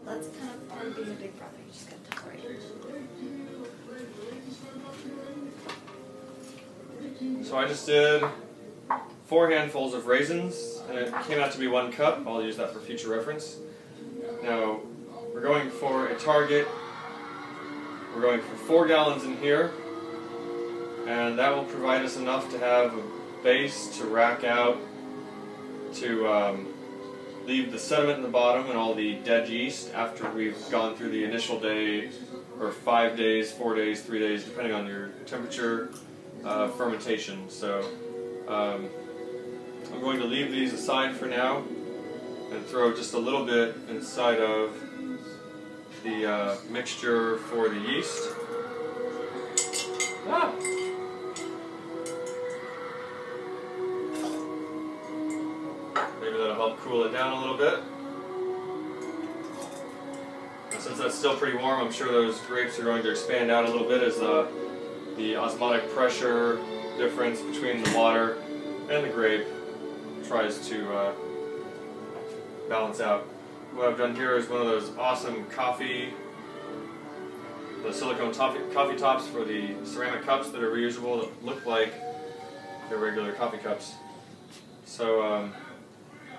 That's kind of part of being a big brother. You just gotta tolerate it. So I just did 4 handfuls of raisins, and it came out to be 1 cup. I'll use that for future reference. Now, we're going for a target. We're going for 4 gallons in here, and that will provide us enough to have a base to rack out to leave the sediment in the bottom and all the dead yeast after we've gone through the initial day, or 5 days, 4 days, 3 days, depending on your temperature, fermentation. So I'm going to leave these aside for now and throw just a little bit inside of the mixture for the yeast. Ah. Maybe that'll help cool it down a little bit. And since that's still pretty warm, I'm sure those grapes are going to expand out a little bit as the osmotic pressure difference between the water and the grape tries to balance out. What I've done here is one of those awesome the silicone coffee tops for the ceramic cups that are reusable that look like the regular coffee cups. So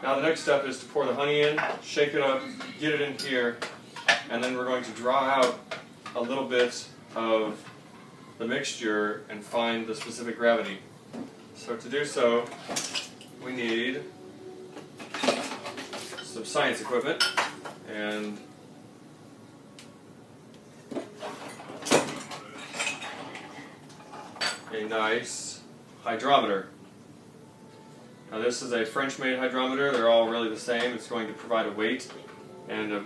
now the next step is to pour the honey in, shake it up, get it in here, and then we're going to draw out a little bit of the mixture and find the specific gravity. So to do so, we need some science equipment and a nice hydrometer. Now this is a French-made hydrometer. They're all really the same. It's going to provide a weight and a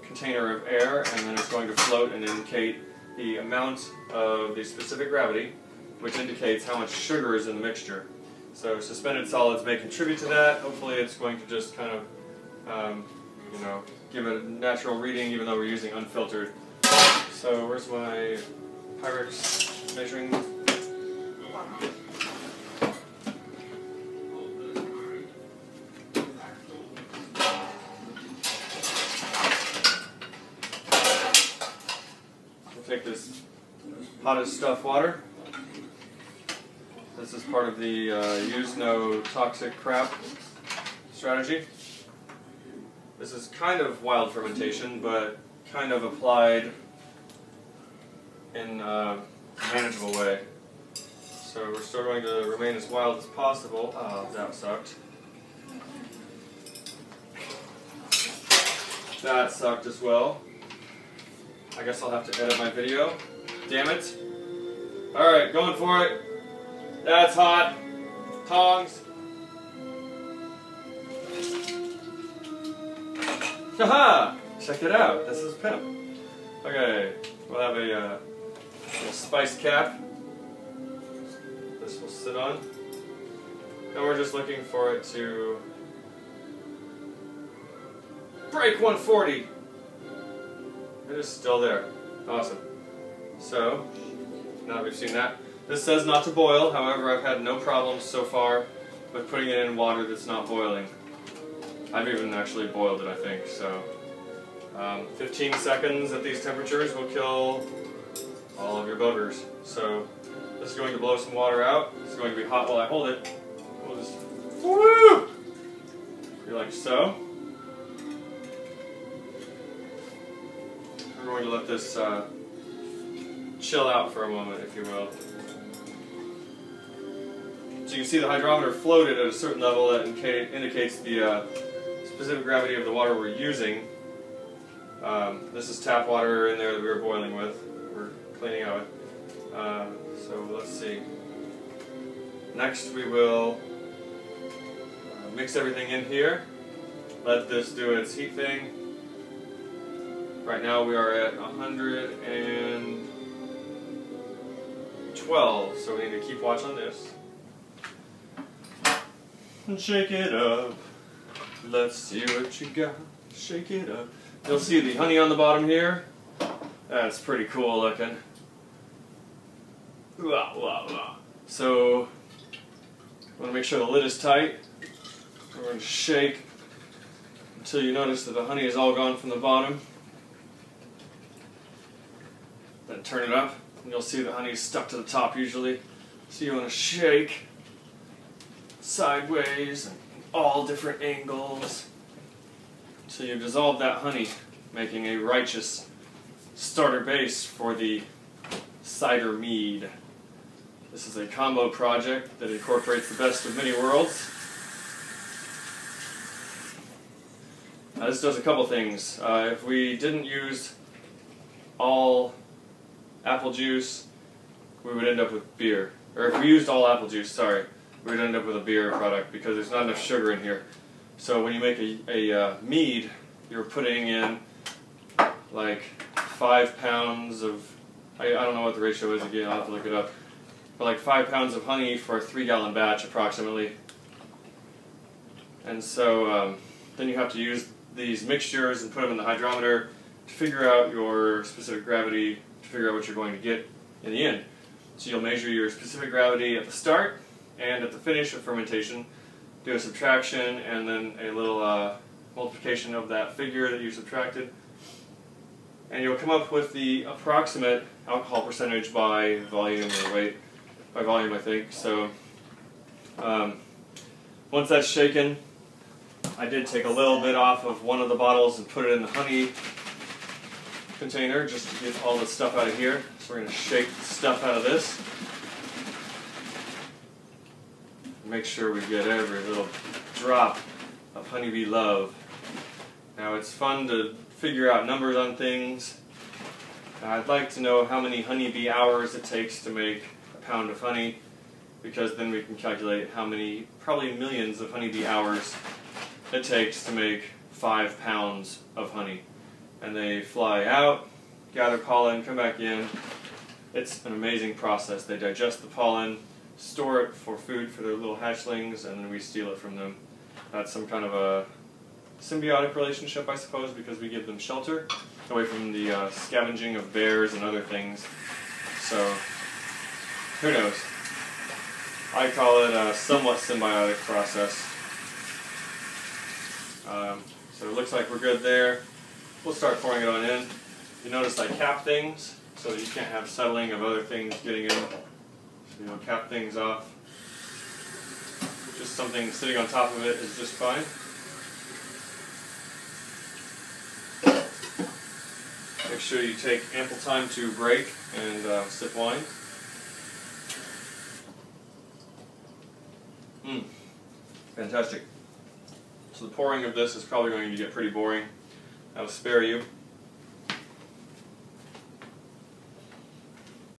container of air, and then it's going to float and indicate the amount of the specific gravity, which indicates how much sugar is in the mixture. So suspended solids may contribute to that. Hopefully it's going to just kind of you know, give a natural reading even though we're using unfiltered. So where's my Pyrex measuring? We'll take this hot as stuff water. This is part of the use no toxic crap strategy. This is kind of wild fermentation, but kind of applied in a manageable way. So we're still going to remain as wild as possible. Oh, that sucked. That sucked as well. I guess I'll have to edit my video. Damn it. Alright, going for it. That's hot. Tongs. Haha! Check it out. This is pimp. Okay, we'll have a spice cap. This will sit on. And we're just looking for it to break 140. It is still there. Awesome. So, now that we've seen that, this says not to boil. However, I've had no problems so far with putting it in water that's not boiling. I've even actually boiled it, I think. So, 15 seconds at these temperatures will kill all of your boogers. So, this is going to blow some water out. It's going to be hot while I hold it. We'll just, woo! Like so. We're going to let this chill out for a moment, if you will. So you can see the hydrometer floated at a certain level that indicates the specific gravity of the water we're using. This is tap water in there that we were boiling with. We're cleaning out with. So let's see. Next we will mix everything in here. Let this do its heat thing. Right now we are at 112, so we need to keep watch on this. And shake it up. Let's see what you got. Shake it up. You'll see the honey on the bottom here. That's pretty cool looking. So, I want to make sure the lid is tight. We're going to shake until you notice that the honey is all gone from the bottom. Then turn it up, and you'll see the honey is stuck to the top usually. So you want to shake sideways and all different angles until you dissolve that honey, making a righteous starter base for the cider mead. This is a combo project that incorporates the best of many worlds. This does a couple things. If we didn't use all apple juice, we would end up with beer. Or if we used all apple juice, sorry, we would end up with a beer product because there's not enough sugar in here. So when you make a mead, you're putting in like 5 pounds of, I don't know what the ratio is again, I'll have to look it up, but like 5 pounds of honey for a 3-gallon batch approximately. And so then you have to use these mixtures and put them in the hydrometer to figure out your specific gravity, to figure out what you're going to get in the end. So you'll measure your specific gravity at the start and at the finish of fermentation, do a subtraction and then a little multiplication of that figure that you subtracted, and you'll come up with the approximate alcohol percentage by volume or weight, by volume I think. So once that's shaken, I did take a little bit off of one of the bottles and put it in the honey container just to get all the stuff out of here. So we're going to shake the stuff out of this. Make sure we get every little drop of honeybee love. Now it's fun to figure out numbers on things. I'd like to know how many honeybee hours it takes to make a pound of honey, because then we can calculate how many, probably millions of honeybee hours it takes to make 5 pounds of honey. And they fly out, gather pollen, come back in. It's an amazing process. They digest the pollen, store it for food for their little hatchlings, and then we steal it from them. That's some kind of a symbiotic relationship, I suppose, because we give them shelter away from the scavenging of bears and other things. So, who knows? I call it a somewhat symbiotic process. So it looks like we're good there. We'll start pouring it on in. You notice I cap things so that you can't have settling of other things getting in. So you'll cap things off. Just something sitting on top of it is just fine. Make sure you take ample time to break and sip wine. Fantastic. So the pouring of this is probably going to get pretty boring. I'll spare you.